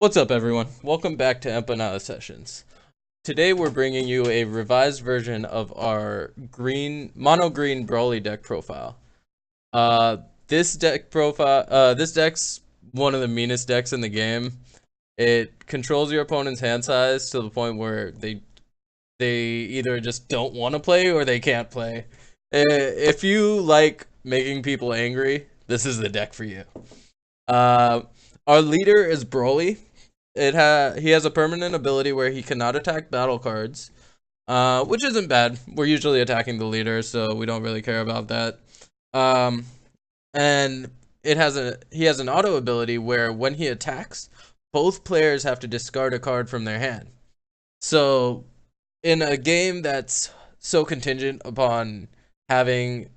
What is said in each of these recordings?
What's up, everyone? Welcome back to Empanada Sessions. Today we're bringing you a revised version of our mono green Brawly deck profile. Uh, this deck's one of the meanest decks in the game. It controls your opponent's hand size to the point where they either just don't want to play or they can't play. If you like making people angry, this is the deck for you. Uh, our leader is Broly. He has a permanent ability where he cannot attack battle cards, which isn't bad. We're usually attacking the leader, so we don't really care about that. Um, and he has an auto ability where when he attacks, both players have to discard a card from their hand. So in a game that's so contingent upon having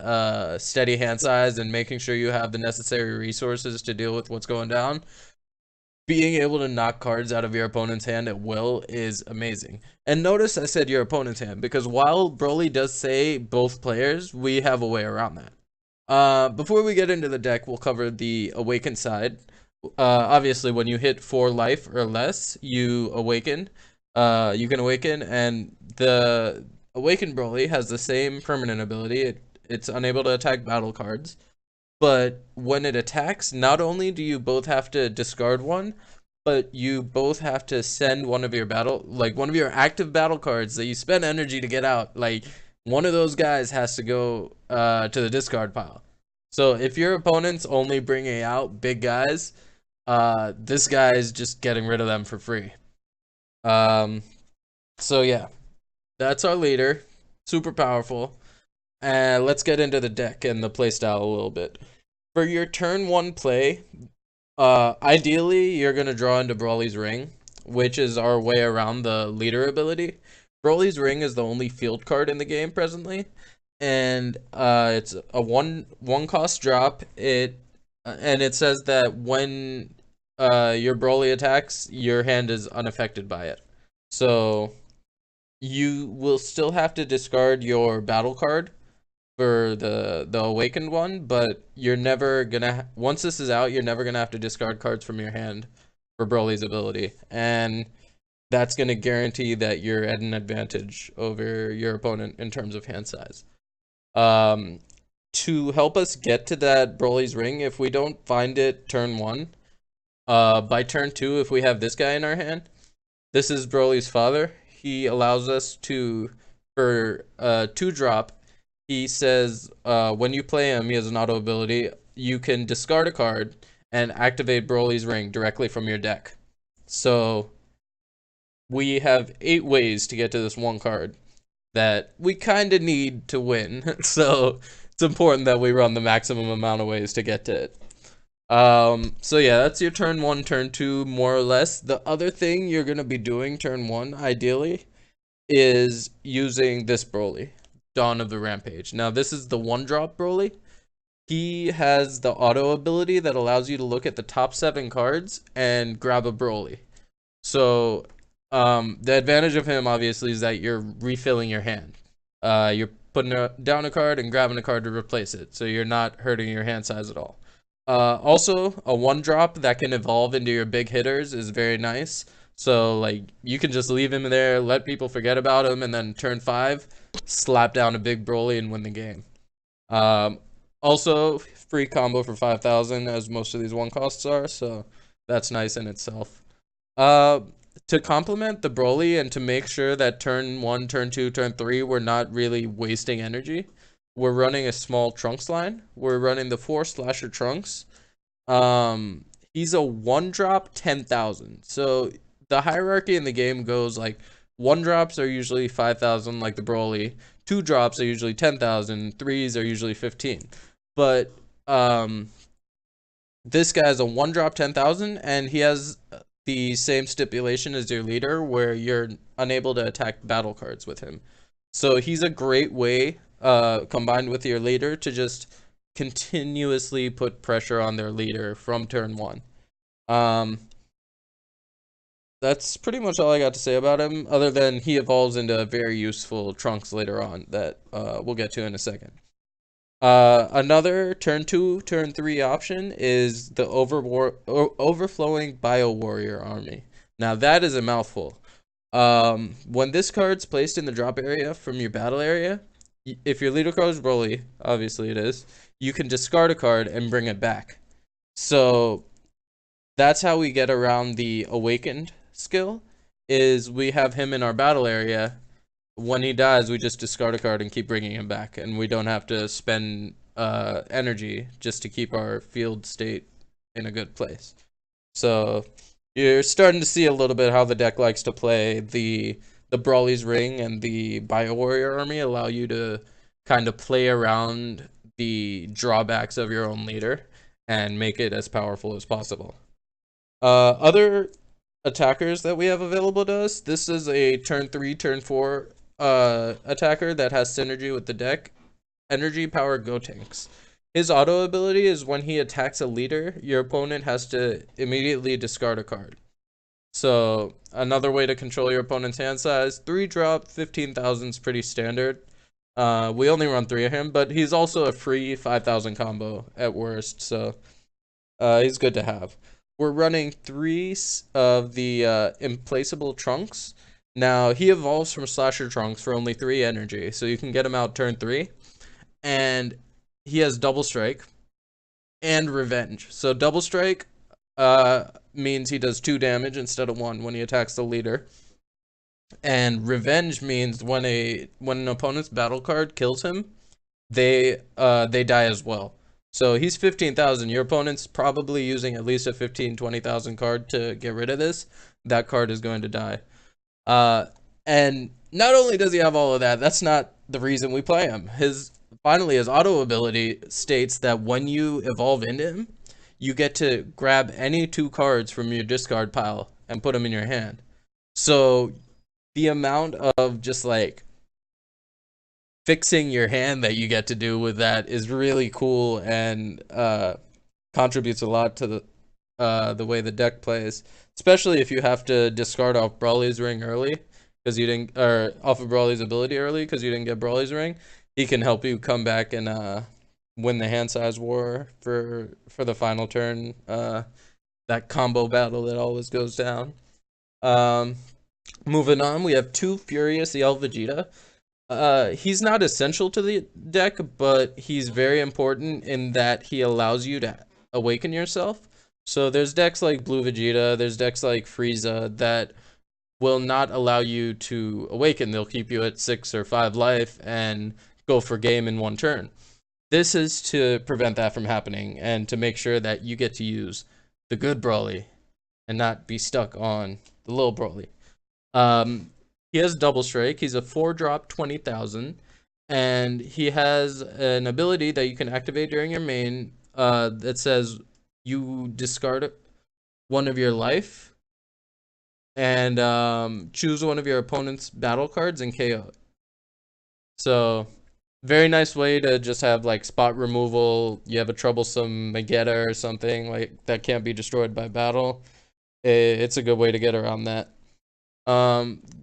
steady hand size and making sure you have the necessary resources to deal with what's going down, being able to knock cards out of your opponent's hand at will is amazing. And notice I said your opponent's hand, because while Broly does say both players, we have a way around that. Before we get into the deck, we'll cover the awaken side. Obviously, when you hit 4 life or less, you awaken. You can awaken, and the awakened Broly has the same permanent ability. It's unable to attack battle cards. But when it attacks, not only do you both have to discard one, but you both have to send one of your one of your active battle cards that you spend energy to get out. Like, one of those guys has to go to the discard pile. So if your opponent's only bringing out big guys, this guy is just getting rid of them for free. Um, so yeah, that's our leader. Super powerful. And let's get into the deck and the playstyle a little bit. For your turn 1 play, ideally you're going to draw into Brawly's Ring, which is our way around the leader ability. Brawly's Ring is the only field card in the game presently, and it's a one cost drop. It says that when your Brawly attacks, your hand is unaffected by it. So you will still have to discard your battle card for the awakened one, but you're never gonna once this is out, you're never gonna have to discard cards from your hand for Broly's ability, and that's gonna guarantee that you're at an advantage over your opponent in terms of hand size. Um, to help us get to that Broly's Ring, if we don't find it turn 1, by turn 2, if we have this guy in our hand, this is Broly's father. He allows us to, for 2-drop, he says when you play him, he has an auto ability. You can discard a card and activate Broly's Ring directly from your deck. So we have 8 ways to get to this one card that we kind of need to win. So it's important that we run the maximum amount of ways to get to it. So yeah, that's your turn 1, turn 2, more or less. The other thing you're going to be doing turn 1, ideally, is using this Broly, Dawn of the Rampage. Now, this is the 1-drop Broly. He has the auto ability that allows you to look at the top 7 cards and grab a Broly. So, the advantage of him, obviously, is that you're refilling your hand. You're putting down a card and grabbing a card to replace it, so you're not hurting your hand size at all. Also, a 1-drop that can evolve into your big hitters is very nice. So, like, you can just leave him there, let people forget about him, and then turn 5, slap down a big Broly and win the game. Also, free combo for 5,000, as most of these 1-costs are, so that's nice in itself. To complement the Broly and to make sure that turn 1, turn 2, turn 3, we're not really wasting energy, we're running a small Trunks line. We're running the 4 Slasher Trunks. He's a 1-drop 10,000. So the hierarchy in the game goes like 1-drops are usually 5,000, like the Broly. 2-drops are usually 10,000. 3s are usually 15. But this guy's a 1-drop 10,000, and he has the same stipulation as your leader, where you're unable to attack battle cards with him. So he's a great way, combined with your leader, to just continuously put pressure on their leader from turn 1. That's pretty much all I got to say about him, other than he evolves into very useful Trunks later on that we'll get to in a second. Another turn 2, turn 3 option is the Overflowing Bio Warrior Army. Now that is a mouthful. When this card's placed in the drop area from your battle area, if your leader card is Broly, obviously it is, you can discard a card and bring it back. So that's how we get around the Awakened skill, is we have him in our battle area. When he dies, we just discard a card and keep bringing him back, and we don't have to spend energy just to keep our field state in a good place. So you're starting to see a little bit how the deck likes to play. The Broly's Ring and the Bio Warrior Army allow you to kind of play around the drawbacks of your own leader and make it as powerful as possible. Other attackers that we have available to us, this is a turn 3, turn 4 attacker that has synergy with the deck. Energy Power Gotenks. His auto ability is when he attacks a leader, your opponent has to immediately discard a card. So another way to control your opponent's hand size. 3 drop, 15,000 is pretty standard. We only run 3 of him, but he's also a free 5,000 combo at worst, so he's good to have. We're running 3 of the Implaceable Trunks. Now, he evolves from Slasher Trunks for only 3 energy, so you can get him out turn 3. And he has Double Strike and Revenge. So Double Strike means he does 2 damage instead of 1 when he attacks the leader. And Revenge means when an opponent's battle card kills him, they die as well. So he's 15,000. Your opponent's probably using at least a 15-20,000 card to get rid of this. That card is going to die. And not only does he have all of that, that's not the reason we play him. Finally, his auto ability states that when you evolve into him, you get to grab any 2 cards from your discard pile and put them in your hand. So the amount of just like fixing your hand that you get to do with that is really cool and contributes a lot to the way the deck plays, especially if you have to discard off Broly's Ring early because you didn't, or off of Broly's ability early because you didn't get Broly's Ring. He can help you come back and win the hand size war for the final turn. That combo battle that always goes down. Moving on, we have 2 Furious Yell Vegeta. He's not essential to the deck, but he's very important in that he allows you to awaken yourself. So there's decks like Blue Vegeta, there's decks like Frieza that will not allow you to awaken. They'll keep you at 6 or 5 life and go for game in 1 turn. This is to prevent that from happening and to make sure that you get to use the good Broly and not be stuck on the little Broly. He has Double Strike. He's a 4-drop 20,000, and he has an ability that you can activate during your main that says you discard 1 of your life and choose 1 of your opponent's battle cards and KO it. So very nice way to just have like spot removal. You have a troublesome Megetta or something like that can't be destroyed by battle. It's a good way to get around that.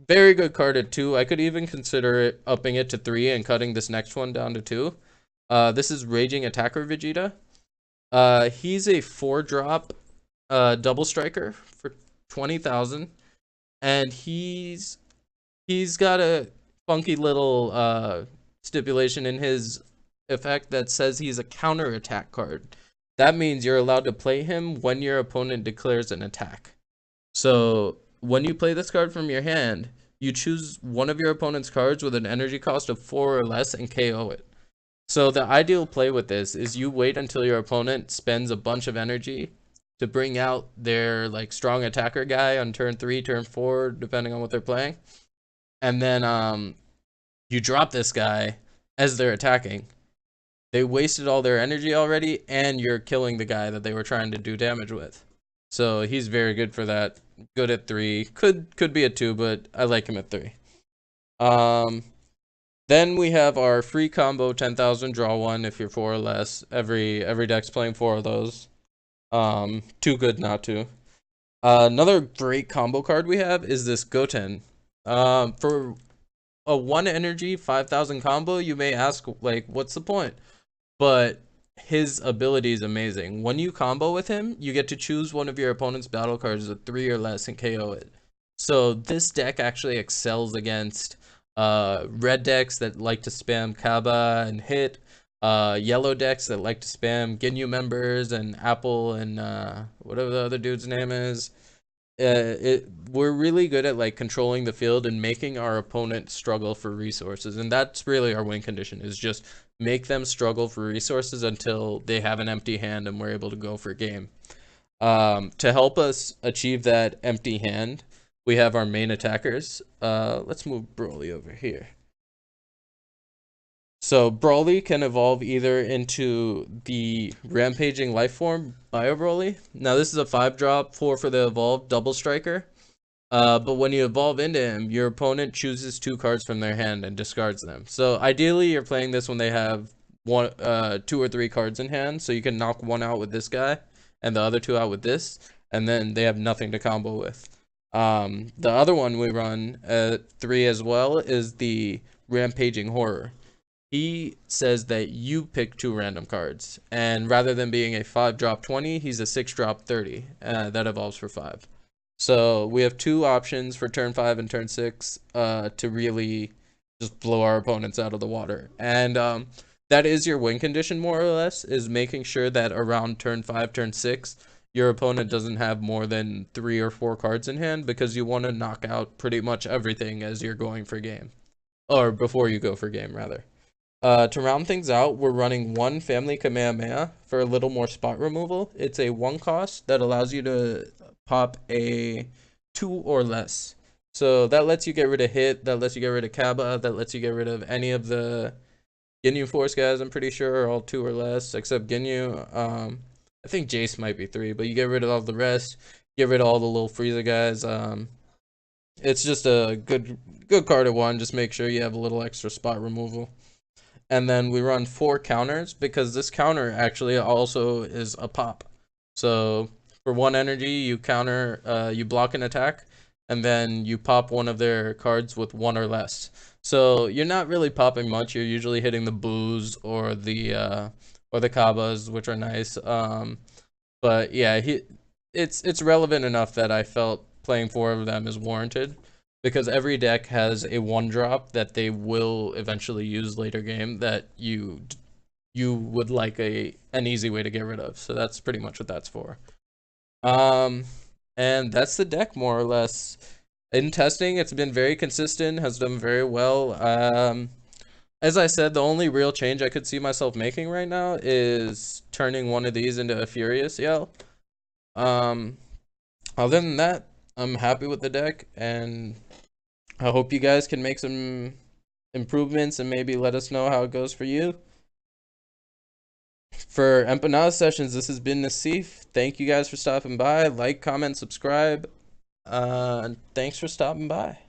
Very good card at 2. I could even consider upping it to 3 and cutting this next one down to 2. This is Raging Attacker Vegeta. He's a 4-drop double striker for 20,000, and he's got a funky little stipulation in his effect that says he's a counter attack card. That means you're allowed to play him when your opponent declares an attack. So when you play this card from your hand, you choose 1 of your opponent's cards with an energy cost of 4 or less and KO it. So the ideal play with this is you wait until your opponent spends a bunch of energy to bring out their like strong attacker guy on turn 3, turn 4, depending on what they're playing. And then you drop this guy as they're attacking. They wasted all their energy already, and you're killing the guy that they were trying to do damage with. So he's very good for that. Good at 3. Could be at 2, but I like him at 3. Then we have our free combo 10,000, draw 1 if you're 4 or less. Every deck's playing 4 of those. Too good not to. Another great combo card we have is this Goten. For a 1 energy 5,000 combo, you may ask, like, what's the point? but his ability is amazing. When you combo with him, you get to choose one of your opponent's battle cards with 3 or less and KO it. So this deck actually excels against red decks that like to spam Kaba and hit, yellow decks that like to spam Ginyu members and Apple and whatever the other dude's name is. We're really good at like controlling the field and making our opponent struggle for resources, and that's really our win condition, is just make them struggle for resources until they have an empty hand and we're able to go for game. To help us achieve that empty hand, we have our main attackers. Let's move Broly over here. So Broly can evolve either into the Rampaging Lifeform Bio Broly. Now this is a 5-drop, 4 for the evolved double striker. But when you evolve into him, your opponent chooses 2 cards from their hand and discards them. So ideally you're playing this when they have 2 or 3 cards in hand, so you can knock one out with this guy and the other 2 out with this, and then they have nothing to combo with. The other one we run at 3 as well is the Rampaging Horror. He says that you pick 2 random cards, and rather than being a 5-drop 20, he's a 6-drop 30 that evolves for 5. So we have 2 options for turn 5 and turn 6 to really just blow our opponents out of the water. And that is your win condition, more or less, is making sure that around turn 5, turn 6, your opponent doesn't have more than 3 or 4 cards in hand, because you want to knock out pretty much everything as you're going for game. Or before you go for game, rather. To round things out, we're running 1 Family Kamehameha for a little more spot removal. It's a 1 cost that allows you to pop a 2 or less. So that lets you get rid of Hit, that lets you get rid of Kaba, that lets you get rid of any of the Ginyu Force guys, I'm pretty sure, are all 2 or less, except Ginyu. I think Jace might be 3, but you get rid of all the rest, get rid of all the little Frieza guys. It's just a good card at 1, just make sure you have a little extra spot removal. And then we run 4 counters, because this counter actually also is a pop. So for 1 energy, you counter, you block an attack, and then you pop one of their cards with 1 or less. So you're not really popping much. You're usually hitting the Boos or the Kabas, which are nice. But yeah, it's relevant enough that I felt playing 4 of them is warranted, because every deck has a 1-drop that they will eventually use later game that you would like an easy way to get rid of. So that's pretty much what that's for. And that's the deck, more or less. In testing, it's been very consistent, has done very well. As I said, the only real change I could see myself making right now is turning one of these into a Furious Yell. Other than that, I'm happy with the deck, and I hope you guys can make some improvements and maybe let us know how it goes for you. For Empanada Sessions, this has been Nassif. Thank you guys for stopping by. Like, comment, subscribe. And thanks for stopping by.